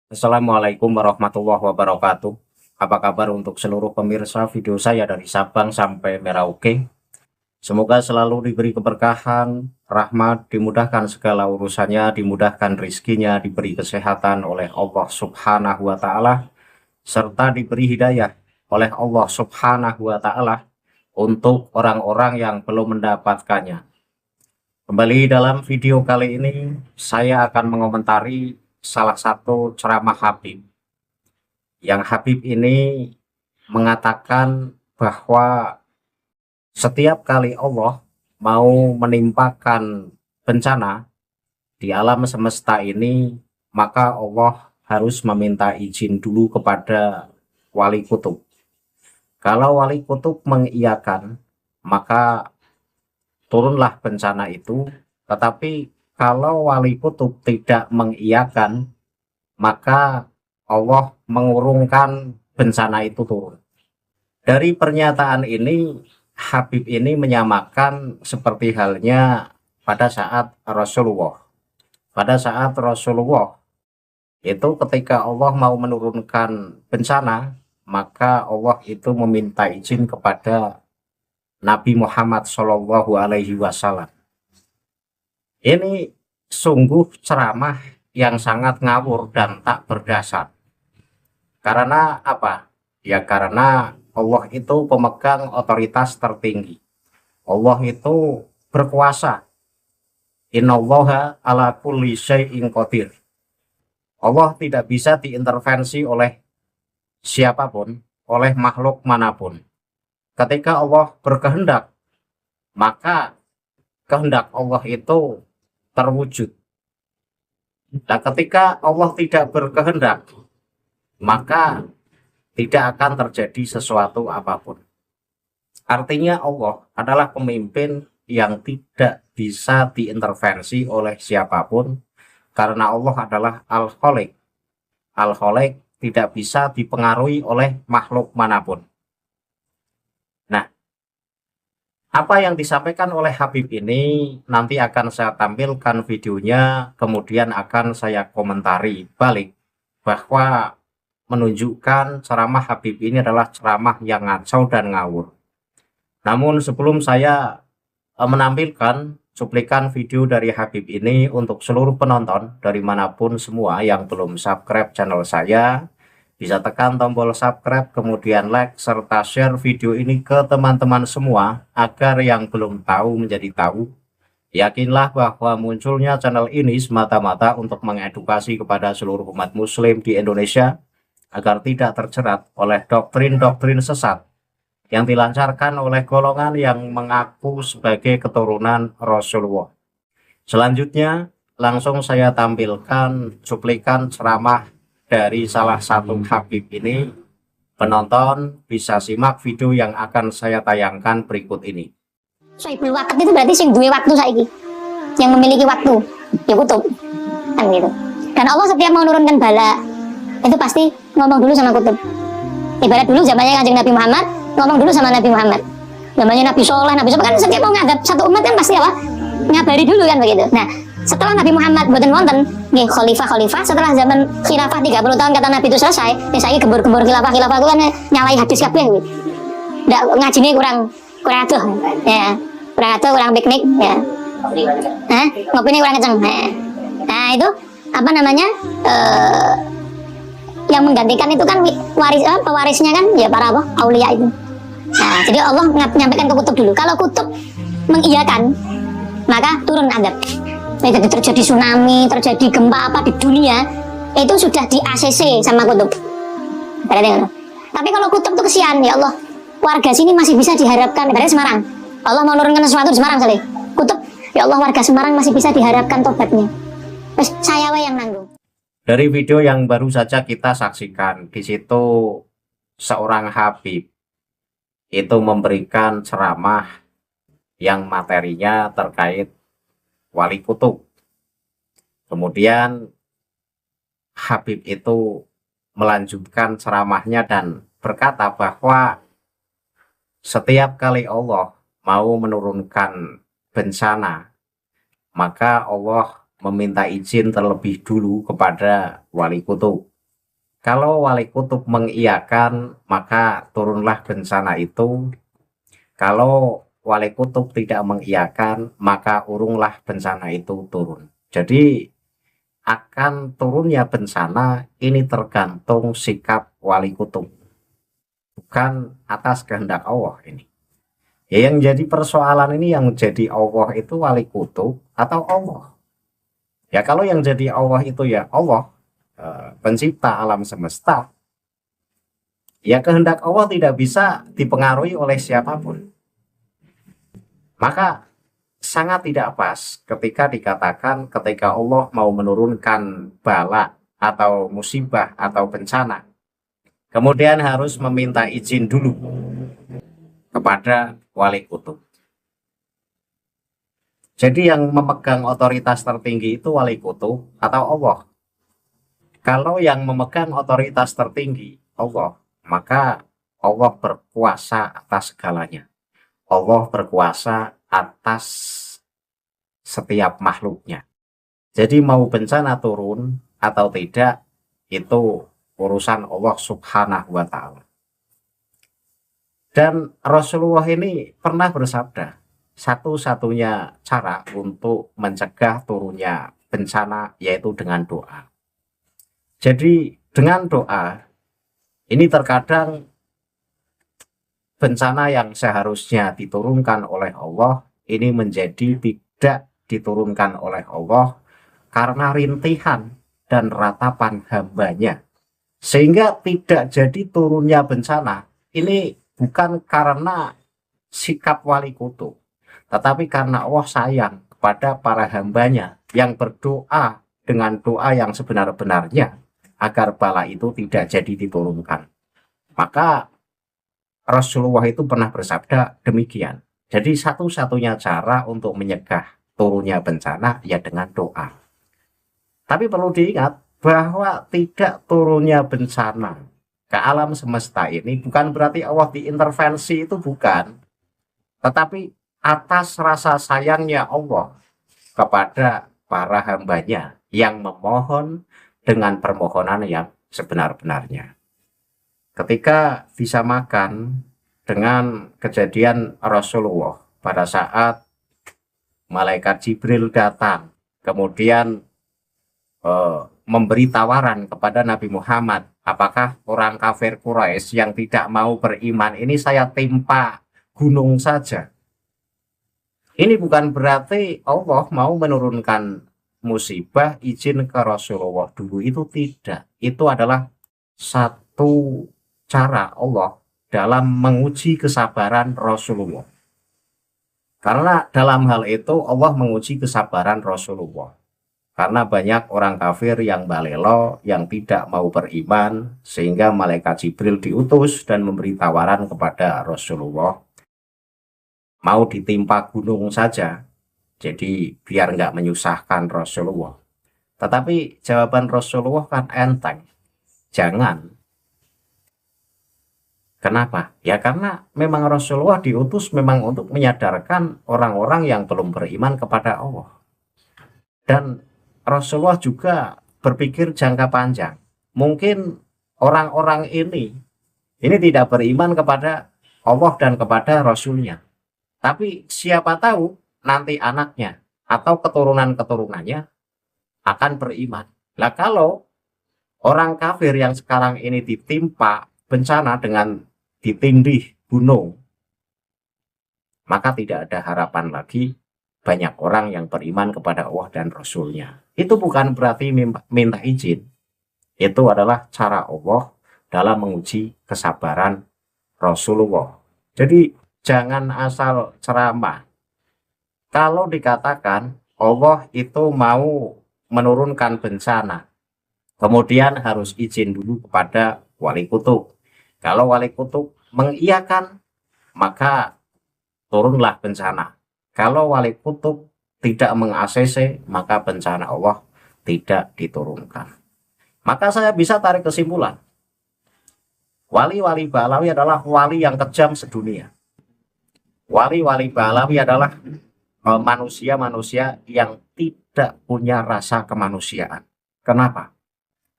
Assalamualaikum warahmatullahi wabarakatuh. Apa kabar untuk seluruh pemirsa video saya dari Sabang sampai Merauke? Semoga selalu diberi keberkahan, rahmat, dimudahkan segala urusannya, dimudahkan rizkinya, diberi kesehatan oleh Allah Subhanahu wa Ta'ala, serta diberi hidayah oleh Allah Subhanahu wa Ta'ala untuk orang-orang yang belum mendapatkannya. Kembali dalam video kali ini, saya akan mengomentari salah satu ceramah Habib. Yang Habib ini mengatakan bahwa setiap kali Allah mau menimpakan bencana di alam semesta ini, maka Allah harus meminta izin dulu kepada wali kutub. Kalau wali kutub mengiyakan, maka turunlah bencana itu. Tetapi kalau wali kutub tidak mengiyakan, maka Allah mengurungkan bencana itu turun. Dari pernyataan ini, Habib ini menyamakan seperti halnya pada saat Rasulullah. Pada saat Rasulullah itu ketika Allah mau menurunkan bencana, maka Allah itu meminta izin kepada Nabi Muhammad Shallallahu Alaihi Wasallam. Ini sungguh ceramah yang sangat ngawur dan tak berdasar. Karena apa? Ya karena Allah itu pemegang otoritas tertinggi. Allah itu berkuasa. Innallaha ala kulli syai'in qadir. Allah tidak bisa diintervensi oleh siapapun, oleh makhluk manapun. Ketika Allah berkehendak, maka kehendak Allah itu terwujud. Nah, ketika Allah tidak berkehendak, maka tidak akan terjadi sesuatu apapun. Artinya Allah adalah pemimpin yang tidak bisa diintervensi oleh siapapun, karena Allah adalah Al-Khaliq. Al-Khaliq tidak bisa dipengaruhi oleh makhluk manapun. Nah, apa yang disampaikan oleh Habib ini nanti akan saya tampilkan videonya, kemudian akan saya komentari balik bahwa menunjukkan ceramah Habib ini adalah ceramah yang ngacau dan ngawur. Namun sebelum saya menampilkan cuplikan video dari Habib ini untuk seluruh penonton dari manapun semua yang belum subscribe channel saya, bisa tekan tombol subscribe, kemudian like, serta share video ini ke teman-teman semua agar yang belum tahu menjadi tahu. Yakinlah bahwa munculnya channel ini semata-mata untuk mengedukasi kepada seluruh umat muslim di Indonesia agar tidak terjerat oleh doktrin-doktrin sesat yang dilancarkan oleh golongan yang mengaku sebagai keturunan Rasulullah. Selanjutnya, langsung saya tampilkan cuplikan ceramah dari salah satu Habib ini. Penonton bisa simak video yang akan saya tayangkan berikut ini. Sohibul waktu itu berarti sing duwe waktu saiki, yang memiliki waktu, ya kutub, kan gitu. Dan Allah setiap mau menurunkan bala, itu pasti ngomong dulu sama kutub. Ibarat dulu zamannya Kanjeng Nabi Muhammad, ngomong dulu sama Nabi Muhammad. Zamannya Nabi Soleh kan setiap mau ngadap satu umat kan pasti apa? Ngabari dulu kan begitu. Nah, setelah Nabi Muhammad boten wonten nggih khalifah, setelah zaman khilafah 30 tahun kata Nabi itu selesai, ya saiki gembur-gembur khilafah itu kan nyalai hadis kabeh kuwi. Ndak ngajine kurang adoh. Ya. Kurang piknik ya. Ngopinya kurang kenceng. Nah, itu apa namanya? Yang menggantikan itu kan pewarisnya kan ya para aulia itu. Nah, jadi Allah menyampaikan ke kutub dulu. Kalau kutub mengiyakan, maka turun adab. Jadi terjadi tsunami, terjadi gempa apa di dunia, itu sudah di ACC sama kutub. Tapi kalau kutub itu kesian, ya Allah, warga sini masih bisa diharapkan. Ibaratnya Semarang, Allah mau nurunkan sesuatu di Semarang saleh. Kutub, ya Allah, warga Semarang masih bisa diharapkan tobatnya. Terus saya yang nanggung. Dari video yang baru saja kita saksikan, di situ seorang Habib itu memberikan ceramah yang materinya terkait wali kutub. Kemudian Habib itu melanjutkan ceramahnya dan berkata bahwa setiap kali Allah mau menurunkan bencana, maka Allah meminta izin terlebih dulu kepada wali kutub. Kalau wali kutub mengiyakan, maka turunlah bencana itu. Kalau wali kutub tidak mengiyakan, maka urunglah bencana itu turun. Jadi akan turunnya bencana ini tergantung sikap wali kutub, bukan atas kehendak Allah ini. Ya, yang jadi persoalan ini yang jadi Allah itu wali kutub atau Allah. Ya kalau yang jadi Allah itu ya Allah, pencipta alam semesta, ya kehendak Allah tidak bisa dipengaruhi oleh siapapun. Maka sangat tidak pas ketika dikatakan ketika Allah mau menurunkan bala atau musibah atau bencana, kemudian harus meminta izin dulu kepada wali kutub. Jadi yang memegang otoritas tertinggi itu wali kutub atau Allah. Kalau yang memegang otoritas tertinggi Allah, maka Allah berkuasa atas segalanya. Allah berkuasa atas setiap makhluknya. Jadi mau bencana turun atau tidak, itu urusan Allah Subhanahu wa Ta'ala. Dan Rasulullah ini pernah bersabda, satu-satunya cara untuk mencegah turunnya bencana yaitu dengan doa. Jadi dengan doa, ini terkadang bencana yang seharusnya diturunkan oleh Allah, ini menjadi tidak diturunkan oleh Allah karena rintihan dan ratapan hambanya. Sehingga tidak jadi turunnya bencana, ini bukan karena sikap wali kutub, tetapi karena Allah sayang kepada para hambanya yang berdoa dengan doa yang sebenar-benarnya agar bala itu tidak jadi diturunkan. Maka Rasulullah itu pernah bersabda demikian. Jadi satu-satunya cara untuk menyegah turunnya bencana ya dengan doa. Tapi perlu diingat bahwa tidak turunnya bencana ke alam semesta ini bukan berarti Allah diintervensi, itu bukan. Tetapi atas rasa sayangnya Allah kepada para hambanya yang memohon dengan permohonan yang sebenar-benarnya. Ketika disamakan dengan kejadian Rasulullah pada saat malaikat Jibril datang, kemudian memberi tawaran kepada Nabi Muhammad, apakah orang kafir Quraisy yang tidak mau beriman ini saya timpa gunung saja. Ini bukan berarti Allah mau menurunkan musibah izin ke Rasulullah dulu, itu tidak. Itu adalah satu cara Allah dalam menguji kesabaran Rasulullah. Karena dalam hal itu Allah menguji kesabaran Rasulullah. Karena banyak orang kafir yang balelo, yang tidak mau beriman, sehingga malaikat Jibril diutus dan memberi tawaran kepada Rasulullah, mau ditimpa gunung saja, jadi biar nggak menyusahkan Rasulullah. Tetapi jawaban Rasulullah kan enteng, jangan. Kenapa? Ya karena memang Rasulullah diutus memang untuk menyadarkan orang-orang yang belum beriman kepada Allah. Dan Rasulullah juga berpikir jangka panjang. Mungkin orang-orang ini tidak beriman kepada Allah dan kepada Rasulnya. Tapi siapa tahu nanti anaknya atau keturunan-keturunannya akan beriman. Lah kalau orang kafir yang sekarang ini ditimpa bencana dengan ditindih gunung, maka tidak ada harapan lagi banyak orang yang beriman kepada Allah dan Rasulnya. Itu bukan berarti minta izin. Itu adalah cara Allah dalam menguji kesabaran Rasulullah. Jadi jangan asal ceramah. Kalau dikatakan Allah itu mau menurunkan bencana, kemudian harus izin dulu kepada wali kutub. Kalau wali kutub mengiyakan, maka turunlah bencana. Kalau wali kutub tidak meng-ACC, maka bencana Allah tidak diturunkan. Maka saya bisa tarik kesimpulan, wali-wali Balawi adalah wali yang kejam sedunia. Wali-wali Balawi adalah manusia-manusia yang tidak punya rasa kemanusiaan. Kenapa?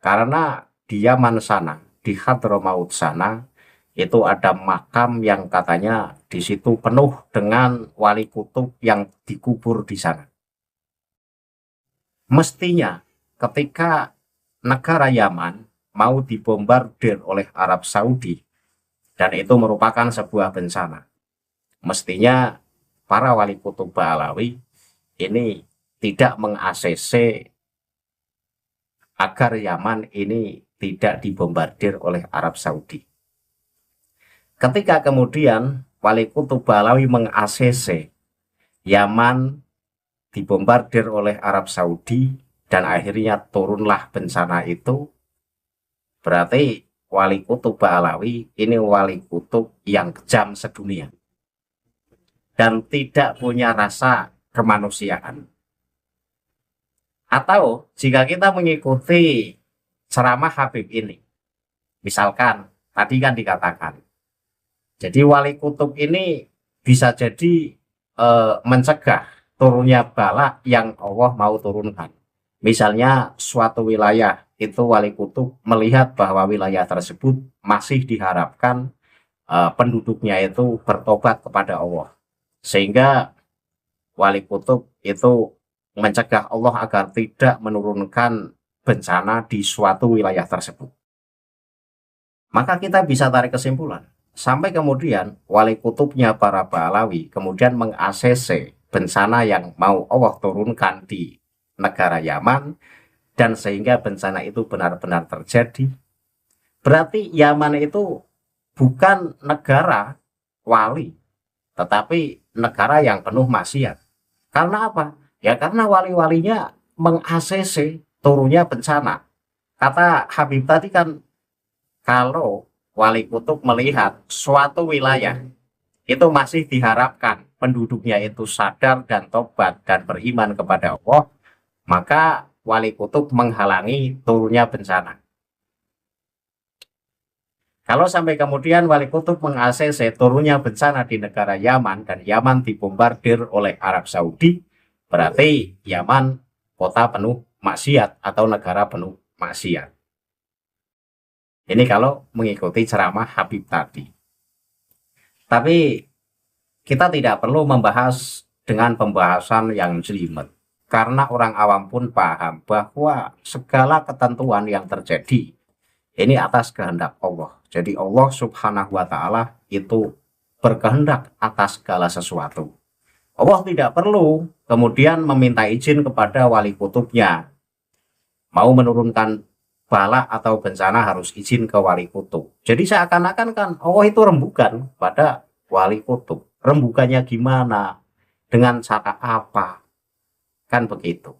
Karena di Yaman sana, di Hadramaut sana, itu ada makam yang katanya di situ penuh dengan wali kutub yang dikubur di sana. Mestinya ketika negara Yaman mau dibombardir oleh Arab Saudi, dan itu merupakan sebuah bencana, mestinya para wali kutub Ba'alawi ini tidak meng-ACC agar Yaman ini tidak dibombardir oleh Arab Saudi. Ketika kemudian wali kutub Ba'alawi meng-ACC Yaman dibombardir oleh Arab Saudi dan akhirnya turunlah bencana itu, berarti wali kutub Ba'alawi ini wali kutub yang kejam sedunia dan tidak punya rasa kemanusiaan. Atau jika kita mengikuti ceramah Habib ini, misalkan tadi kan dikatakan, jadi wali kutub ini bisa jadi mencegah turunnya bala yang Allah mau turunkan. Misalnya suatu wilayah itu wali kutub melihat bahwa wilayah tersebut masih diharapkan penduduknya itu bertobat kepada Allah, sehingga wali kutub itu mencegah Allah agar tidak menurunkan bencana di suatu wilayah tersebut. Maka kita bisa tarik kesimpulan, sampai kemudian wali kutubnya para Ba'alawi kemudian meng-ACC bencana yang mau Allah turunkan di negara Yaman, dan sehingga bencana itu benar-benar terjadi. Berarti Yaman itu bukan negara wali, tetapi negara yang penuh maksiat. Karena apa? Ya karena wali-walinya meng-ACC turunnya bencana. Kata Habib tadi kan, kalau wali kutub melihat suatu wilayah itu masih diharapkan penduduknya itu sadar dan tobat dan beriman kepada Allah, maka wali kutub menghalangi turunnya bencana. Kalau sampai kemudian wali kutub meng-ACC turunnya bencana di negara Yaman dan Yaman dibombardir oleh Arab Saudi, berarti Yaman kota penuh maksiat atau negara penuh maksiat. Ini kalau mengikuti ceramah Habib tadi. Tapi kita tidak perlu membahas dengan pembahasan yang jelimet, karena orang awam pun paham bahwa segala ketentuan yang terjadi ini atas kehendak Allah. Jadi Allah Subhanahu wa Ta'ala itu berkehendak atas segala sesuatu. Allah tidak perlu kemudian meminta izin kepada wali kutubnya. Mau menurunkan bala atau bencana harus izin ke wali kutub. Jadi seakan-akan kan Allah itu rembukan pada wali kutub. Rembukannya gimana? Dengan cara apa? Kan begitu.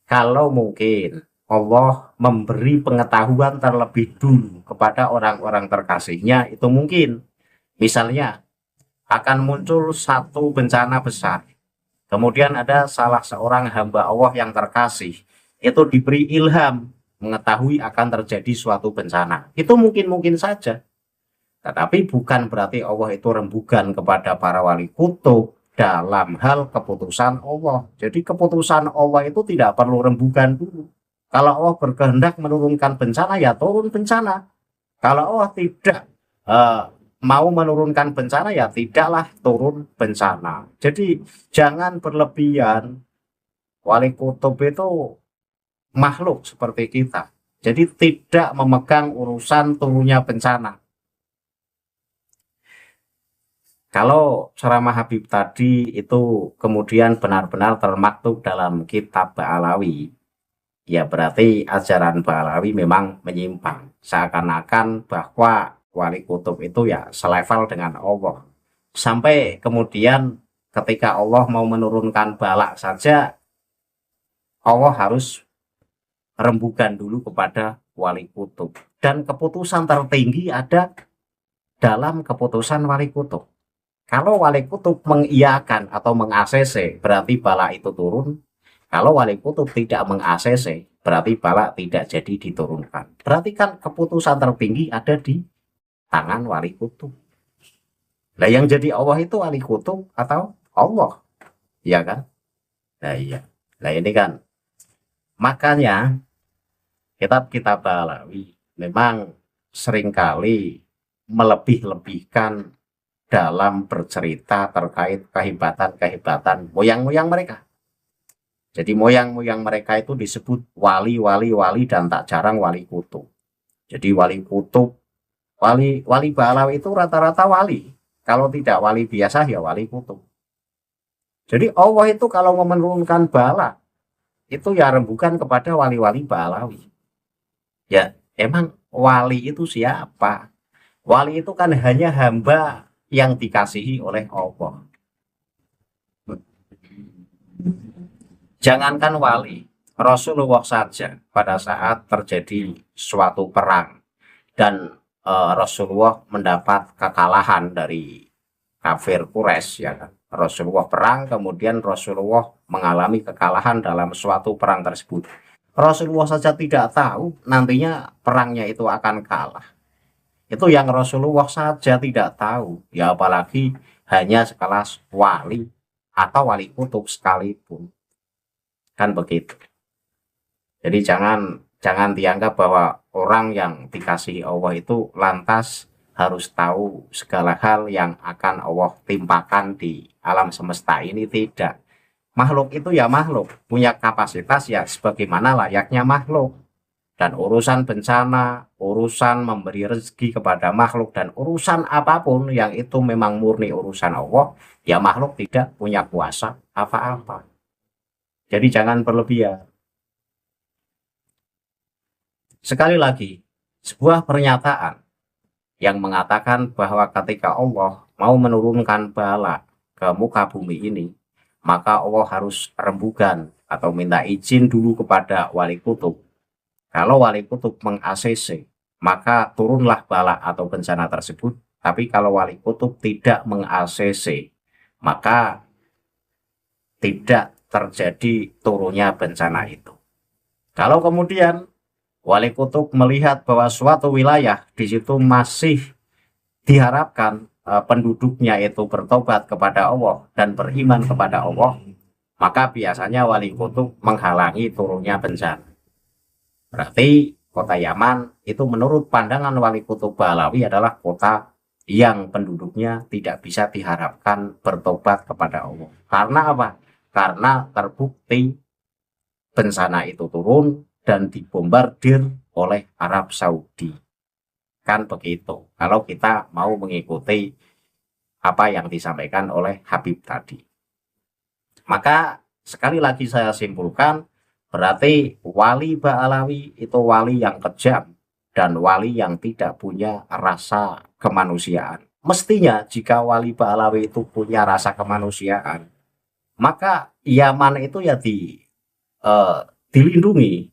Kalau mungkin Allah memberi pengetahuan terlebih dulu kepada orang-orang terkasihnya, itu mungkin. Misalnya akan muncul satu bencana besar. Kemudian ada salah seorang hamba Allah yang terkasih, itu diberi ilham mengetahui akan terjadi suatu bencana. Itu mungkin saja. Tetapi bukan berarti Allah itu rembukan kepada para wali kutub dalam hal keputusan Allah. Jadi keputusan Allah itu tidak perlu rembukan dulu. Kalau Allah berkehendak menurunkan bencana, ya turun bencana. Kalau Allah tidak mau menurunkan bencana, ya tidaklah turun bencana. Jadi jangan berlebihan. Wali kutub itu makhluk seperti kita. Jadi tidak memegang urusan turunnya bencana. Kalau ceramah Habib tadi itu kemudian benar-benar termaktub dalam kitab Ba'alawi, ya berarti ajaran Ba'alawi memang menyimpang. Seakan-akan bahwa wali kutub itu ya selevel dengan Allah. Sampai kemudian ketika Allah mau menurunkan bala saja, Allah harus rembukan dulu kepada wali kutub. Dan keputusan tertinggi ada dalam keputusan wali kutub. Kalau wali kutub mengiyakan atau meng-ACC, berarti bala itu turun. Kalau wali kutub tidak meng-ACC, berarti bala tidak jadi diturunkan. Berarti kan keputusan tertinggi ada di tangan wali kutub. Nah yang jadi Allah itu wali kutub atau Allah? Iya kan? Nah iya. Nah ini kan. Makanya kitab-kitab Balawi memang seringkali melebih-lebihkan dalam bercerita terkait kehebatan-kehebatan moyang-moyang mereka. Jadi moyang-moyang mereka itu disebut wali dan tak jarang wali kutub. Jadi wali kutub, wali Balawi itu rata-rata wali. Kalau tidak wali biasa ya wali kutub. Jadi Allah itu kalau menurunkan bala itu ya rembukan kepada wali-wali Balawi. Ya, emang wali itu siapa? Wali itu kan hanya hamba yang dikasihi oleh Allah. Jangankan wali, Rasulullah saja pada saat terjadi suatu perang dan Rasulullah mendapat kekalahan dari kafir Quraisy, ya kan. Rasulullah perang, kemudian Rasulullah mengalami kekalahan dalam suatu perang tersebut. Rasulullah saja tidak tahu nantinya perangnya itu akan kalah. Itu yang Rasulullah saja tidak tahu, ya apalagi hanya sekelas wali atau wali kutub sekalipun. Kan begitu. Jadi jangan dianggap bahwa orang yang dikasihi Allah itu lantas harus tahu segala hal yang akan Allah timpakan di alam semesta ini. Tidak. Makhluk itu ya makhluk, punya kapasitas ya sebagaimana layaknya makhluk. Dan urusan bencana, urusan memberi rezeki kepada makhluk, dan urusan apapun yang itu memang murni urusan Allah, ya makhluk tidak punya kuasa apa-apa. Jadi jangan berlebihan. Sekali lagi, sebuah pernyataan yang mengatakan bahwa ketika Allah mau menurunkan bala ke muka bumi ini, maka Allah harus rembukan atau minta izin dulu kepada wali kutub. Kalau wali kutub meng-ACC, maka turunlah bala atau bencana tersebut. Tapi kalau wali kutub tidak meng-ACC, maka tidak terjadi turunnya bencana itu. Kalau kemudian wali kutub melihat bahwa suatu wilayah di situ masih diharapkan penduduknya itu bertobat kepada Allah dan beriman kepada Allah, maka biasanya wali kutub menghalangi turunnya bencana. Berarti kota Yaman itu menurut pandangan wali kutub Balawi adalah kota yang penduduknya tidak bisa diharapkan bertobat kepada Allah. Karena apa? Karena terbukti bencana itu turun dan dibombardir oleh Arab Saudi. Kan begitu. Kalau kita mau mengikuti apa yang disampaikan oleh Habib tadi. Maka sekali lagi saya simpulkan, berarti wali Balawi itu wali yang kejam dan wali yang tidak punya rasa kemanusiaan. Mestinya jika wali Balawi itu punya rasa kemanusiaan, maka Yaman itu ya dilindungi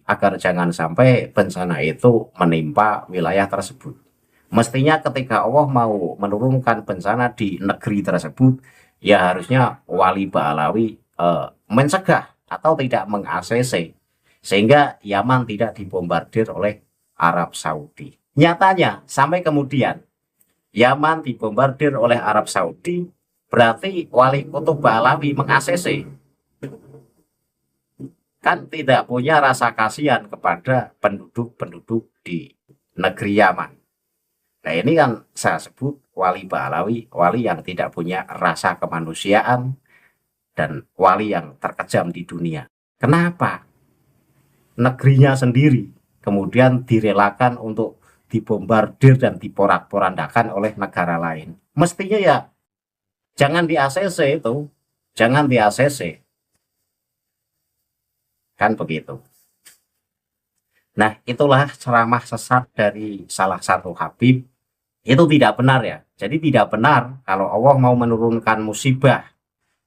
agar jangan sampai bencana itu menimpa wilayah tersebut. Mestinya ketika Allah mau menurunkan bencana di negeri tersebut, ya harusnya wali Balawi mencegah atau tidak meng-ACC sehingga Yaman tidak dibombardir oleh Arab Saudi. Nyatanya sampai kemudian Yaman dibombardir oleh Arab Saudi, berarti wali kutub Balawi meng-ACC. Kan tidak punya rasa kasihan kepada penduduk-penduduk di negeri Yaman. Nah ini kan saya sebut wali Balawi, wali yang tidak punya rasa kemanusiaan dan wali yang terkejam di dunia. Kenapa? Negerinya sendiri kemudian direlakan untuk dibombardir dan diporak-porandakan oleh negara lain. Mestinya ya jangan di ACC itu, jangan di ACC. Kan begitu. Nah, itulah ceramah sesat dari salah satu Habib. Itu tidak benar ya. Jadi tidak benar kalau Allah mau menurunkan musibah,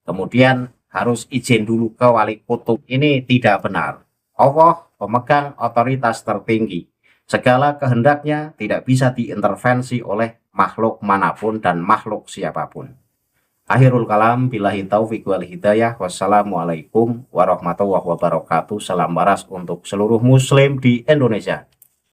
kemudian harus izin dulu ke wali kutub. Ini tidak benar. Allah pemegang otoritas tertinggi. Segala kehendaknya tidak bisa diintervensi oleh makhluk manapun dan makhluk siapapun. Akhirul kalam, billahi taufiq wal hidayah. Wassalamualaikum warahmatullahi wabarakatuh. Salam waras untuk seluruh muslim di Indonesia.